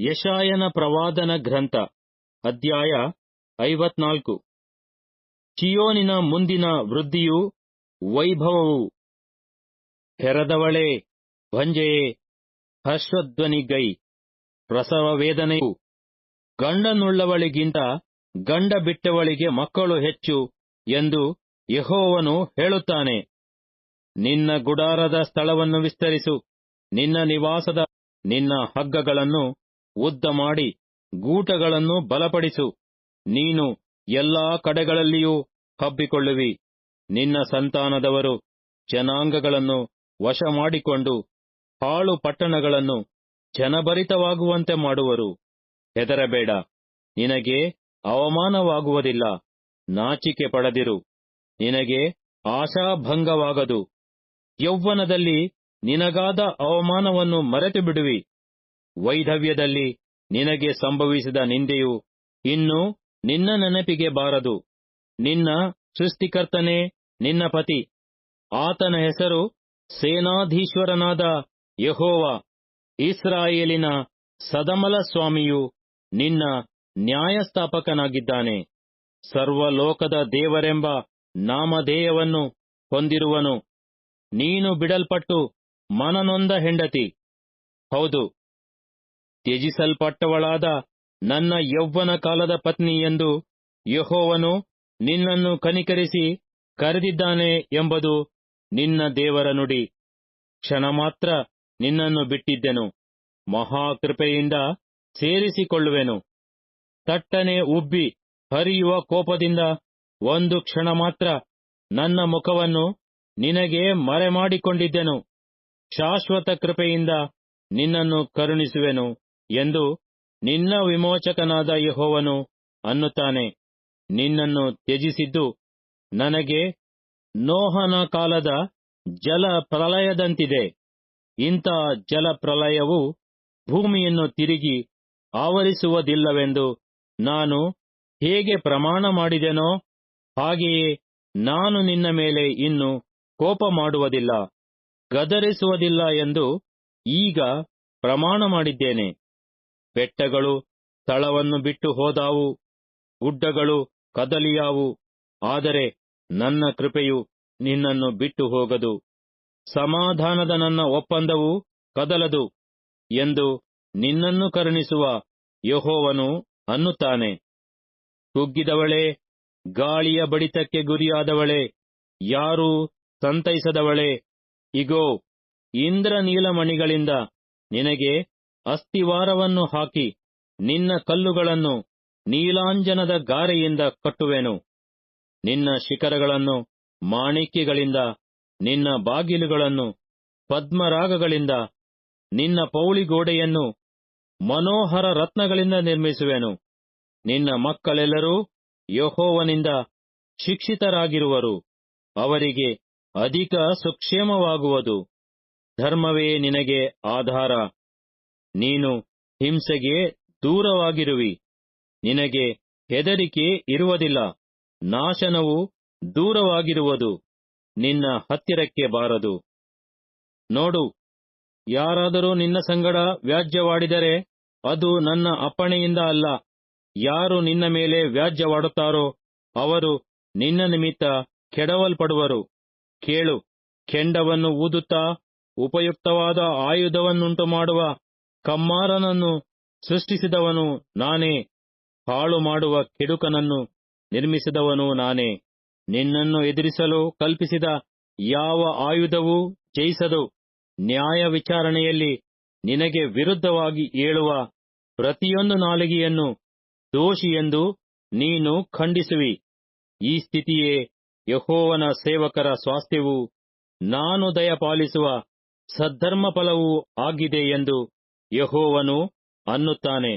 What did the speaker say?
ಯೆಶಾಯನ ಪ್ರವಾದನ ಗ್ರಂಥ ಅಧ್ಯಾಯ 54. ಚೀಯೋನಿನ ಮುಂದಿನ ವೃದ್ಧಿಯೂ ವೈಭವವೂ. ಹೆರದವಳೇ, ಭಂಜೆಯೇ, ಹರ್ಷಧ್ವನಿಗೈ, ಪ್ರಸವ ವೇದನೆಯು. ಗಂಡನುಳ್ಳವಳಿಗಿಂತ ಗಂಡ ಬಿಟ್ಟವಳಿಗೆ ಮಕ್ಕಳು ಹೆಚ್ಚು ಎಂದು ಯೆಹೋವನು ಹೇಳುತ್ತಾನೆ. ನಿನ್ನ ಗುಡಾರದ ಸ್ಥಳವನ್ನು ವಿಸ್ತರಿಸು, ನಿನ್ನ ಹಗ್ಗಗಳನ್ನು ಉದ್ದ ಮಾಡಿ ಗೂಟಗಳನ್ನು ಬಲಪಡಿಸು. ನೀನು ಎಲ್ಲಾ ಕಡೆಗಳಲ್ಲಿಯೂ ಹಬ್ಬಿಕೊಳ್ಳುವಿ. ನಿನ್ನ ಸಂತಾನದವರು ಜನಾಂಗಗಳನ್ನು ವಶ ಮಾಡಿಕೊಂಡು ಹಾಳು ಪಟ್ಟಣಗಳನ್ನು ಜನಭರಿತವಾಗುವಂತೆ ಮಾಡುವರು. ಹೆದರಬೇಡ, ನಿನಗೆ ಅವಮಾನವಾಗುವುದಿಲ್ಲ. ನಾಚಿಕೆ ಪಡದಿರು, ನಿನಗೆ ಆಶಾಭಂಗವಾಗದು. ಯೌವನದಲ್ಲಿ ನಿನಗಾದ ಅವಮಾನವನ್ನು ಮರೆತು ಬಿಡುವಿ. ವೈಧವ್ಯದಲ್ಲಿ ನಿನಗೆ ಸಂಭವಿಸಿದ ನಿಂದೆಯು ಇನ್ನು ನಿನ್ನ ನೆನಪಿಗೆ ಬಾರದು. ನಿನ್ನ ಸೃಷ್ಟಿಕರ್ತನೇ ನಿನ್ನ ಪತಿ, ಆತನ ಹೆಸರು ಸೇನಾಧೀಶ್ವರನಾದ ಯೆಹೋವ. ಇಸ್ರಾಯೇಲಿನ ಸದಮಲ ಸ್ವಾಮಿಯು ನಿನ್ನ ನ್ಯಾಯಸ್ಥಾಪಕನಾಗಿದ್ದಾನೆ. ಸರ್ವಲೋಕದ ದೇವರೆಂಬ ನಾಮಧೇಯವನ್ನು ಹೊಂದಿರುವನು. ನೀನು ಬಿಡಲ್ಪಟ್ಟು ಮನನೊಂದ ಹೆಂಡತಿ. ಹೌದು, ತ್ಯಜಿಸಲ್ಪಟ್ಟವಳಾದ ನನ್ನ ಯೌವನ ಕಾಲದ ಪತ್ನಿ ಎಂದು ಯೆಹೋವನು ನಿನ್ನನ್ನು ಕನಿಕರಿಸಿ ಕರೆದಿದ್ದಾನೆ ಎಂಬುದು ನಿನ್ನ ದೇವರ ನುಡಿ. ಕ್ಷಣ ಮಾತ್ರ ನಿನ್ನನ್ನು ಬಿಟ್ಟಿದ್ದೆನು, ಮಹಾಕೃಪೆಯಿಂದ ಸೇರಿಸಿಕೊಳ್ಳುವೆನು. ತಟ್ಟನೆ ಉಬ್ಬಿ ಹರಿಯುವ ಕೋಪದಿಂದ ಒಂದು ಕ್ಷಣ ಮಾತ್ರ ನನ್ನ ಮುಖವನ್ನು ನಿನಗೆ ಮರೆಮಾಡಿಕೊಂಡಿದ್ದೆನು. ಶಾಶ್ವತ ಕೃಪೆಯಿಂದ ನಿನ್ನನ್ನು ಕರುಣಿಸುವೆನು ಎಂದು ನಿನ್ನ ವಿಮೋಚಕನಾದ ಯೆಹೋವನು ಅನ್ನುತ್ತಾನೆ. ನಿನ್ನನ್ನು ತ್ಯಜಿಸಿದ್ದು ನನಗೆ ನೋಹನ ಕಾಲದ ಜಲ ಪ್ರಳಯದಂತಿದೆ. ಇಂಥ ಜಲ ಪ್ರಳಯವು ಭೂಮಿಯನ್ನು ತಿರುಗಿ ಆವರಿಸುವುದಿಲ್ಲವೆಂದು ನಾನು ಹೇಗೆ ಪ್ರಮಾಣ ಮಾಡಿದೆನೋ ಹಾಗೆಯೇ ನಾನು ನಿನ್ನ ಮೇಲೆ ಇನ್ನು ಕೋಪ ಮಾಡುವುದಿಲ್ಲ, ಗದರಿಸುವುದಿಲ್ಲ ಎಂದು ಈಗ ಪ್ರಮಾಣ ಮಾಡಿದ್ದೇನೆ. ಬೆಟ್ಟಗಳು ಸ್ಥಳವನ್ನು ಬಿಟ್ಟು ಹೋದಾವು, ಗುಡ್ಡಗಳು ಕದಲಿಯಾವು, ಆದರೆ ನನ್ನ ಕೃಪೆಯು ನಿನ್ನನ್ನು ಬಿಟ್ಟು ಹೋಗದು, ಸಮಾಧಾನದ ನನ್ನ ಒಪ್ಪಂದವು ಕದಲದು ಎಂದು ನಿನ್ನನ್ನು ಕರುಣಿಸುವ ಯೆಹೋವನು ಅನ್ನುತ್ತಾನೆ. ಕುಗ್ಗಿದವಳೇ, ಗಾಳಿಯ ಬಡಿತಕ್ಕೆ ಗುರಿಯಾದವಳೇ, ಯಾರೂ ಸಂತೈಸದವಳೇ, ಇಗೋ, ಇಂದ್ರನೀಲಮಣಿಗಳಿಂದ ನಿನಗೆ ಅಸ್ತಿವಾರವನ್ನು ಹಾಕಿ ನಿನ್ನ ಕಲ್ಲುಗಳನ್ನು ನೀಲಾಂಜನದ ಗಾರೆಯಿಂದ ಕಟ್ಟುವೆನು. ನಿನ್ನ ಶಿಖರಗಳನ್ನು ಮಾಣಿಕ್ಯಗಳಿಂದ, ನಿನ್ನ ಬಾಗಿಲುಗಳನ್ನು ಪದ್ಮರಾಗಗಳಿಂದ, ನಿನ್ನ ಪೌಳಿಗೋಡೆಯನ್ನು ಮನೋಹರ ರತ್ನಗಳಿಂದ ನಿರ್ಮಿಸುವೆನು. ನಿನ್ನ ಮಕ್ಕಳೆಲ್ಲರೂ ಯೆಹೋವನಿಂದ ಶಿಕ್ಷಿತರಾಗಿರುವರು, ಅವರಿಗೆ ಅಧಿಕ ಸುಕ್ಷೇಮವಾಗುವುದು. ಧರ್ಮವೇ ನಿನಗೆ ಆಧಾರ, ನೀನು ಹಿಂಸೆಗೆ ದೂರವಾಗಿರುವಿ. ನಿನಗೆ ಹೆದರಿಕೆ ಇರುವುದಿಲ್ಲ, ನಾಶನವು ದೂರವಾಗಿರುವುದು, ನಿನ್ನ ಹತ್ತಿರಕ್ಕೆ ಬಾರದು. ನೋಡು, ಯಾರಾದರೂ ನಿನ್ನ ಸಂಗಡ ವ್ಯಾಜ್ಯವಾಡಿದರೆ ಅದು ನನ್ನ ಅಪ್ಪಣೆಯಿಂದ ಅಲ್ಲ. ಯಾರು ನಿನ್ನ ಮೇಲೆ ವ್ಯಾಜ್ಯವಾಡುತ್ತಾರೋ ಅವರು ನಿನ್ನ ನಿಮಿತ್ತ ಕೆಡವಲ್ಪಡುವರು. ಕೇಳು, ಕೆಂಡವನ್ನು ಊದುತ್ತಾ ಉಪಯುಕ್ತವಾದ ಆಯುಧವನ್ನುಂಟು ಮಾಡುವ ಕಮ್ಮಾರನನ್ನು ಸೃಷ್ಟಿಸಿದವನು ನಾನೇ, ಹಾಳು ಮಾಡುವ ಕೆಡುಕನನ್ನು ನಿರ್ಮಿಸಿದವನು ನಾನೇ. ನಿನ್ನನ್ನು ಎದುರಿಸಲು ಕಲ್ಪಿಸಿದ ಯಾವ ಆಯುಧವೂ ಜಯಿಸದು. ನ್ಯಾಯ ವಿಚಾರಣೆಯಲ್ಲಿ ನಿನಗೆ ವಿರುದ್ಧವಾಗಿ ಏಳುವ ಪ್ರತಿಯೊಂದು ನಾಲಿಗೆಯನ್ನು ದೋಷಿಯೆಂದು ನೀನು ಖಂಡಿಸುವಿ. ಈ ಸ್ಥಿತಿಯೇ ಯೆಹೋವನ ಸೇವಕರ ಸ್ವಾಸ್ಥ್ಯವೂ ನಾನು ದಯಪಾಲಿಸುವ ಸದ್ಧರ್ಮ ಫಲವೂ ಆಗಿದೆ ಎಂದು ಯೆಹೋವನು ಅನ್ನುತ್ತಾನೆ.